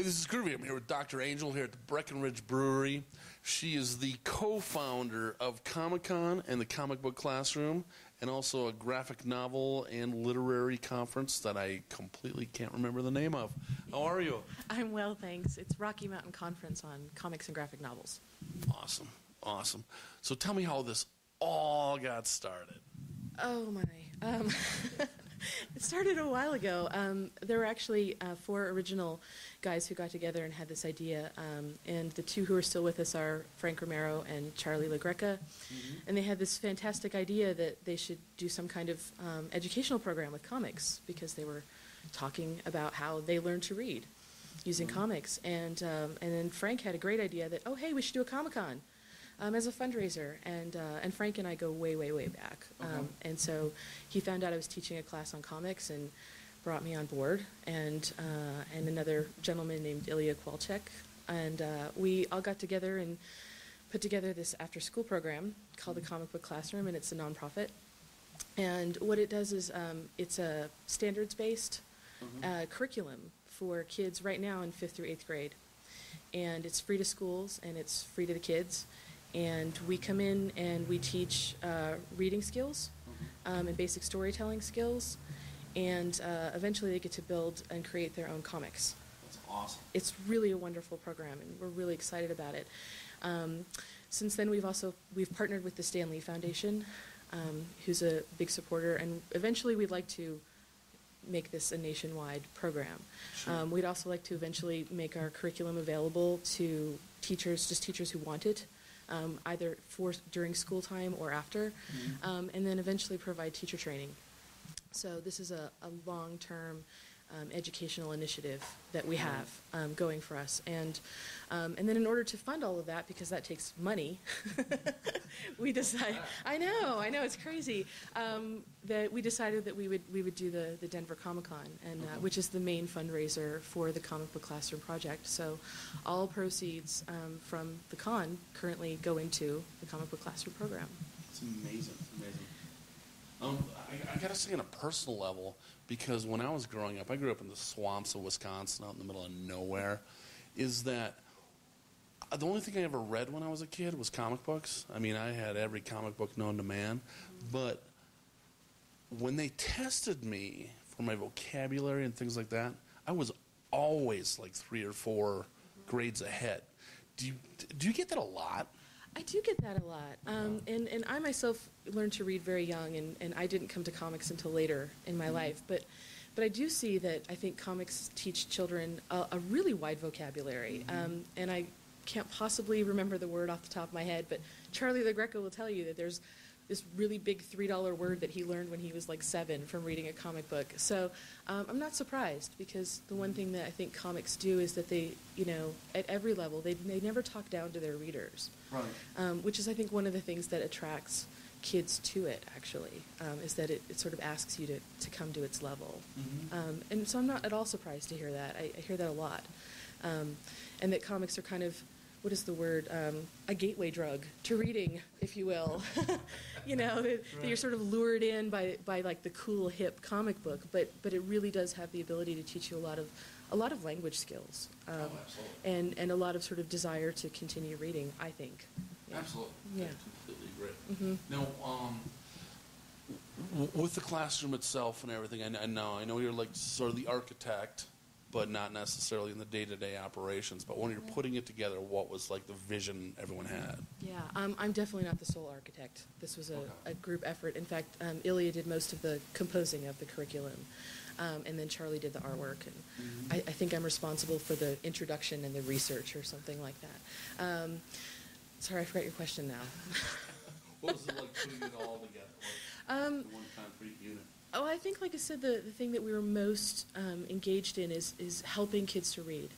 this is Groovey. I'm here with Dr. Angel here at the Breckenridge Brewery. She is the co-founder of Comic-Con and the Comic Book Classroom, and also a graphic novel and literary conference that I completely can't remember the name of. How are you? I'm well, thanks. It's Rocky Mountain Conference on Comics and Graphic Novels. Awesome, awesome. So tell me how this all got started. Oh, my. It started a while ago. There were actually 4 original guys who got together and had this idea, and the 2 who are still with us are Frank Romero and Charlie LaGreca, and they had this fantastic idea that they should do some kind of educational program with comics, because they were talking about how they learned to read using comics, and then Frank had a great idea that, oh, hey, we should do a Comic-Con. As a fundraiser, and Frank and I go way, way, way back. And so he found out I was teaching a class on comics and brought me on board, and another gentleman named Ilya Kowalczyk, and we all got together and put together this after-school program called the Comic Book Classroom, and it's a nonprofit. And what it does is it's a standards-based curriculum for kids right now in 5th through 8th grade, and it's free to schools and it's free to the kids. And we come in and we teach reading skills and basic storytelling skills, and eventually they get to build and create their own comics. That's awesome. It's really a wonderful program, and we're really excited about it. Since then, we've partnered with the Stan Lee Foundation, who's a big supporter, and eventually we'd like to make this a nationwide program. Sure. We'd also like to eventually make our curriculum available to teachers, just teachers who want it, either during school time or after, and then eventually provide teacher training. So this is a long-term educational initiative that we have going for us, and then in order to fund all of that, because that takes money, we decided. I know, it's crazy. That we decided that we would do the Denver Comic-Con, and which is the main fundraiser for the Comic Book Classroom project. So all proceeds from the con currently go into the Comic Book Classroom program. It's amazing. It's amazing. I gotta say, on a personal level, because when I was growing up, I grew up in the swamps of Wisconsin, out in the middle of nowhere, is that the only thing I ever read when I was a kid was comic books. I mean, I had every comic book known to man, but when they tested me for my vocabulary and things like that, I was always like 3 or 4 grades ahead. Do you get that a lot? I do get that a lot, and I myself learned to read very young, and I didn't come to comics until later in my life, but I do see that I think comics teach children a really wide vocabulary, and I can't possibly remember the word off the top of my head, but Charlie LaGreca will tell you that there's this really big $3 word that he learned when he was like 7 from reading a comic book. So I'm not surprised, because the one thing that I think comics do is that they, at every level, they never talk down to their readers. Right. Which is, I think, one of the things that attracts kids to it, actually, is that it sort of asks you to come to its level. And so I'm not at all surprised to hear that. I hear that a lot. And that comics are kind of, what is the word, a gateway drug to reading, if you will. That you're sort of lured in by like the cool, hip comic book, but it really does have the ability to teach you a lot of language skills, and a lot of sort of desire to continue reading, I think. Yeah. Absolutely. Yeah. I completely agree. Now, with the classroom itself and everything, I know you're like sort of the architect, but not necessarily in the day-to-day operations. But when you're putting it together, what was like the vision everyone had? Yeah, I'm definitely not the sole architect. This was a group effort. In fact, Ilya did most of the composing of the curriculum, and then Charlie did the artwork. And I think I'm responsible for the introduction and the research or something like that. Sorry, I forgot your question now. What was it like putting it all together, like one concrete unit? Oh, I think, like I said, the thing that we were most engaged in is helping kids to read.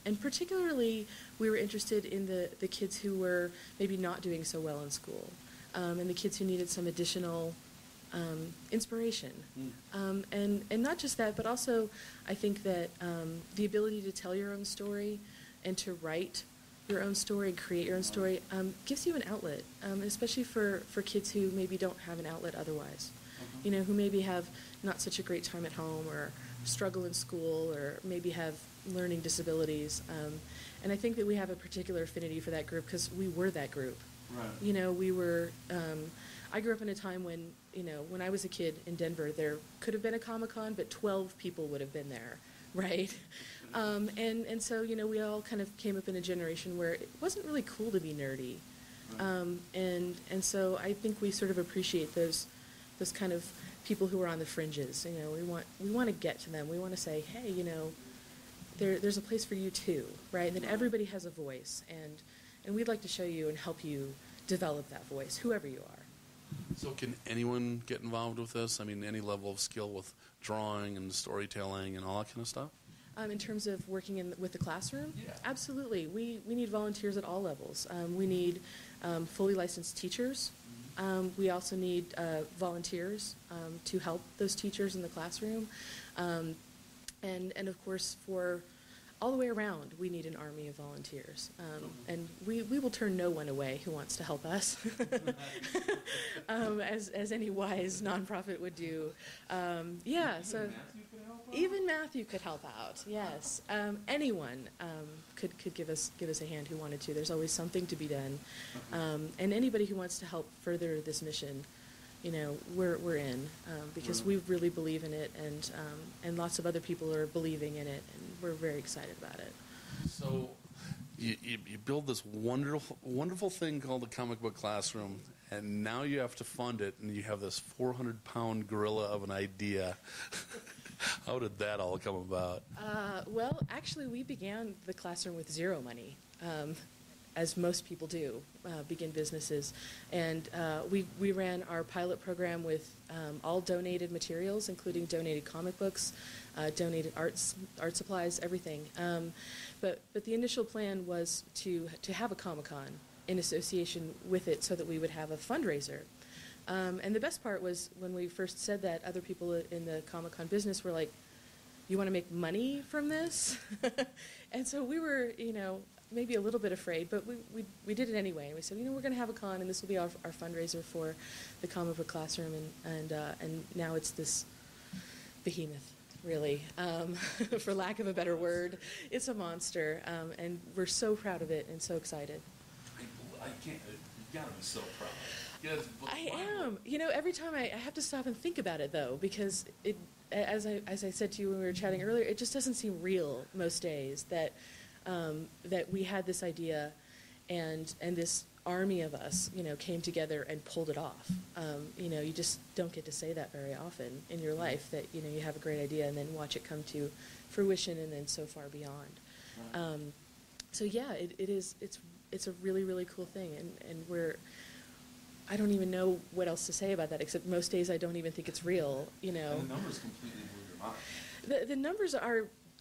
And particularly, we were interested in the kids who were maybe not doing so well in school, and the kids who needed some additional inspiration. And not just that, but also I think that the ability to tell your own story and to write your own story and create your own story gives you an outlet, especially for kids who maybe don't have an outlet otherwise. Who maybe have not such a great time at home, or struggle in school, or maybe have learning disabilities. And I think that we have a particular affinity for that group because we were that group. Right. You know, we were, I grew up in a time when, you know, when I was a kid in Denver, there could have been a Comic-Con, but 12 people would have been there, right? And so, you know, we all kind of came up in a generation where it wasn't really cool to be nerdy. Right. And so I think we sort of appreciate those kind of people who are on the fringes. You know, we want to get to them. We want to say, hey, you know, there's a place for you too, right? And that everybody has a voice, and we'd like to show you and help you develop that voice, whoever you are. So can anyone get involved with this? I mean, any level of skill with drawing and storytelling and all that kind of stuff? In terms of working with the classroom? Yeah. Absolutely. We need volunteers at all levels. We need fully licensed teachers. We also need volunteers to help those teachers in the classroom. And of course, for all the way around, we need an army of volunteers. And we will turn no one away who wants to help us, as any wise nonprofit would do. Yeah, so even Matthew could help out, yes. Anyone could give us a hand who wanted to. There's always something to be done. And anybody who wants to help further this mission, you know, we're in, because we really believe in it, and lots of other people are believing in it, and we're very excited about it. So you build this wonderful thing called the Comic Book Classroom, and now you have to fund it, and you have this 400-pound gorilla of an idea. How did that all come about? Well, actually, we began the classroom with zero money. As most people do, begin businesses. And we ran our pilot program with all donated materials, including donated comic books, donated art supplies, everything. But the initial plan was to have a Comic-Con in association with it so that we would have a fundraiser. And the best part was when we first said that, other people in the Comic-Con business were like, you want to make money from this? And so we were, you know, maybe a little bit afraid, but we did it anyway. We said, you know, we're going to have a con, and this will be our fundraiser for the Comic Book Classroom, and now it's this behemoth, really, for lack of a better word. It's a monster, and we're so proud of it and so excited. I can't. You gotta be so proud. Yes, I am. You know, every time I have to stop and think about it, though, because it, as I said to you when we were chatting earlier, it just doesn't seem real most days that we had this idea, and this army of us, you know, came together and pulled it off. You know, you just don't get to say that very often in your life, that, you know, you have a great idea and then watch it come to fruition and then so far beyond. Right. So yeah, it's a really, really cool thing, and I don't even know what else to say about that, except most days I don't even think it's real, you know. And the numbers completely blew your mind. The numbers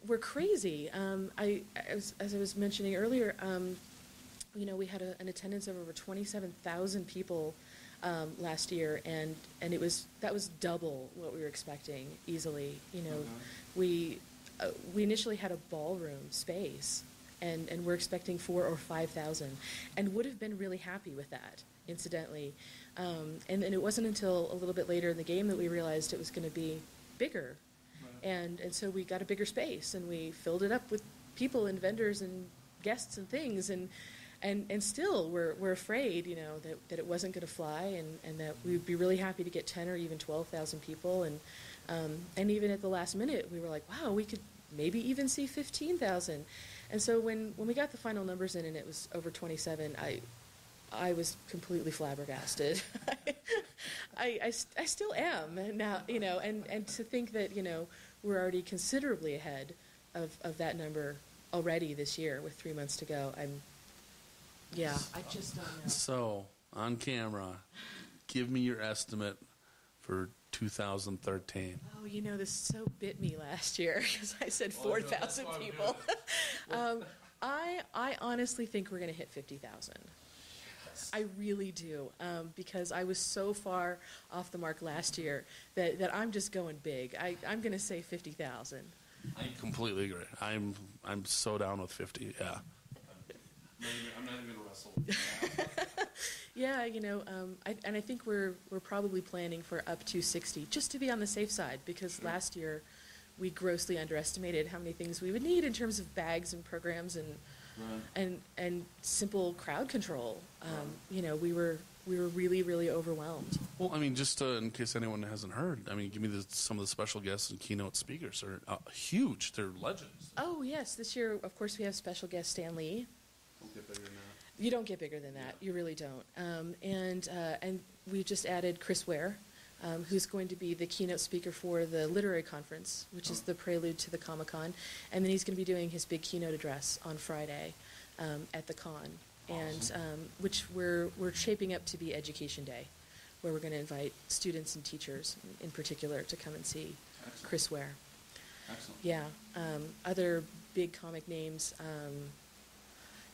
were crazy. As I was mentioning earlier, you know, we had an attendance of over 27,000 people last year, and that was double what we were expecting easily. You know, we initially had a ballroom space, and we're expecting 4,000 or 5,000, and would have been really happy with that, incidentally. And it wasn't until a little bit later in the game that we realized it was going to be bigger. And so we got a bigger space, and we filled it up with people and vendors and guests and things, and still we're afraid, you know, that it wasn't going to fly, and that we'd be really happy to get 10 or even 12,000 people, and even at the last minute we were like, wow, we could maybe even see 15,000. And so when we got the final numbers in and it was over 27, I was completely flabbergasted. I still am now, you know, and to think that, you know, we're already considerably ahead of that number already this year with 3 months to go. I just don't know. So, on camera, give me your estimate for 2013. Oh, you know, this so bit me last year because I said 4,000 people. I honestly think we're going to hit 50,000. I really do, because I was so far off the mark last year that I'm just going big. I'm going to say 50,000. I completely agree. I'm so down with 50. Yeah. I'm not even going to wrestle with that. Yeah, you know, I think we're probably planning for up to 60, just to be on the safe side, because last year we grossly underestimated how many things we would need in terms of bags and programs and and simple crowd control. You know, we were really, really overwhelmed. Well, I mean, just in case anyone hasn't heard, I mean, give me some of the special guests and keynote speakers. They're huge. They're legends. Oh, yes. This year, of course, we have special guest Stan Lee. Don't get bigger than that. You don't get bigger than that. You really don't. And we just added Chris Ware, who's going to be the keynote speaker for the literary conference, which is the prelude to the Comic-Con. And then he's going to be doing his big keynote address on Friday at the con. And which we're shaping up to be Education Day, where we're going to invite students and teachers in particular to come and see Chris Ware. Excellent. Yeah. Other big comic names.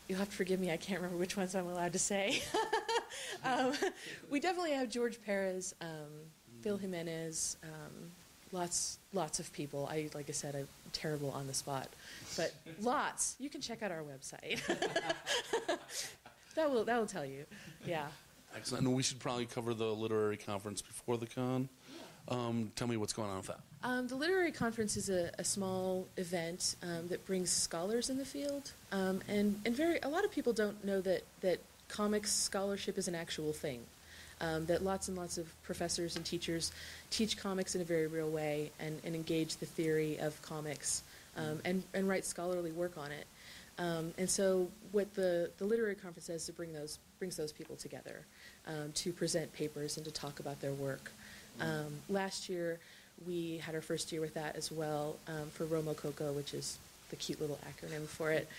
You'll have to forgive me, I can't remember which ones I'm allowed to say. We definitely have George Perez, Phil Jimenez, lots of people. Like I said, I'm terrible on the spot, but lots. You can check out our website. That will tell you. Yeah. Excellent. And we should probably cover the literary conference before the con. Tell me what's going on with that. The literary conference is a small event that brings scholars in the field, and a lot of people don't know that comics scholarship is an actual thing. That lots and lots of professors and teachers teach comics in a very real way and engage the theory of comics and write scholarly work on it. And so what the literary conference does is it brings those people together to present papers and to talk about their work. Last year we had our first year with that as well for Romo Coco, which is the cute little acronym for it.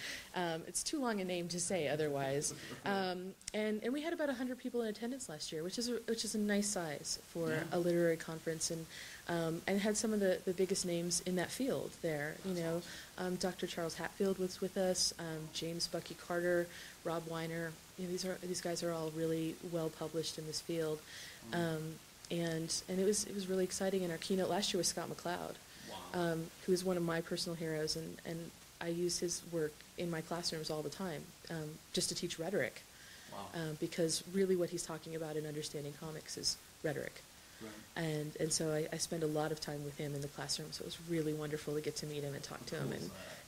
It's too long a name to say otherwise. And we had about 100 people in attendance last year, which is a nice size for a literary conference, and had some of the biggest names in that field there. You know, Dr. Charles Hatfield was with us, James Bucky Carter, Rob Weiner. You know, these guys are all really well published in this field. And it was really exciting. And our keynote last year was Scott McCloud. Who is one of my personal heroes, and I use his work in my classrooms all the time, just to teach rhetoric. Because really what he's talking about in understanding comics is rhetoric. And so I spend a lot of time with him in the classroom, so it was really wonderful to get to meet him and talk to him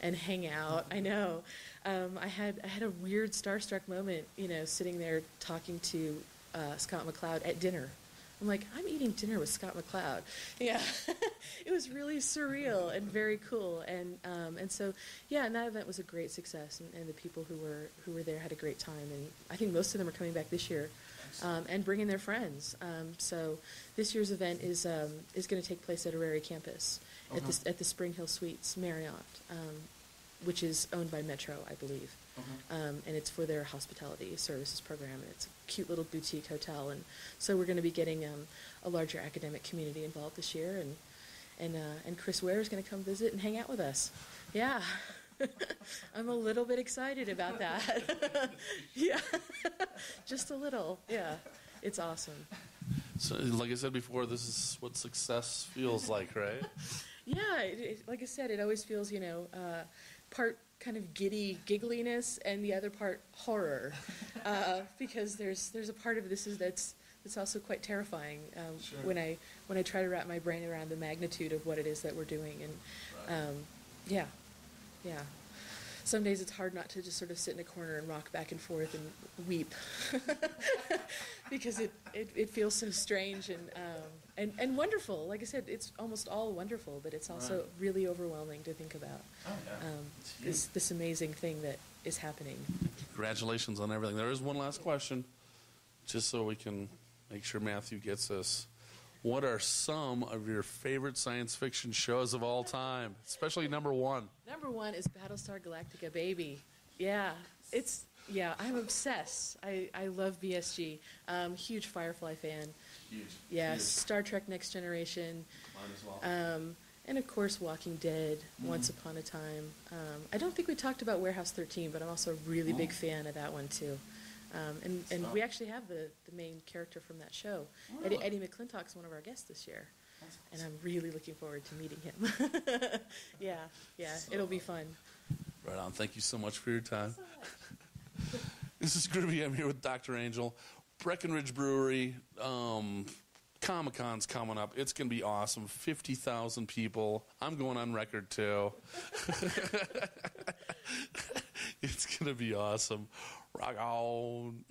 and hang out. I know. I had a weird starstruck moment, you know, sitting there talking to Scott McCloud at dinner. I'm like, I'm eating dinner with Scott McCloud. Yeah, it was really surreal and very cool. And so, yeah, and that event was a great success, and the people who were there had a great time. And I think most of them are coming back this year, and bringing their friends. So this year's event is going to take place at Arary campus at the Spring Hill Suites Marriott, which is owned by Metro, I believe. And it's for their hospitality services program, and it's a cute little boutique hotel. And so we're going to be getting a larger academic community involved this year, and Chris Ware is going to come visit and hang out with us. Yeah, I'm a little bit excited about that. Yeah, just a little. Yeah, it's awesome. So, like I said before, this is what success feels like, right? Yeah, like I said, it always feels, you know, part kind of giddy giggliness and the other part horror, because there's a part of this that's also quite terrifying when I try to wrap my brain around the magnitude of what it is that we're doing. And yeah. Some days it's hard not to just sort of sit in a corner and rock back and forth and weep because it feels so strange and wonderful. Like I said, it's almost all wonderful, but it's also really overwhelming to think about this amazing thing that is happening. Congratulations on everything. There is one last question, just so we can make sure Matthew gets this. What are some of your favorite science fiction shows of all time, especially number one? Number one is Battlestar Galactica, baby. Yeah, I'm obsessed. I love BSG. Huge Firefly fan. Huge. Yeah, Huge. Star Trek Next Generation. Mine as well. And of course, Walking Dead, Once Upon a Time. I don't think we talked about Warehouse 13, but I'm also a really big fan of that one too. And we actually have the main character from that show. Really? Eddie McClintock's one of our guests this year. And I'm really looking forward to meeting him. Yeah, it'll be fun. Right on. Thank you so much for your time. So much. This is Groovy. I'm here with Dr. Angel. Breckenridge Brewery, Comic-Con's coming up. It's going to be awesome. 50,000 people. I'm going on record, too. It's going to be awesome. Rock on.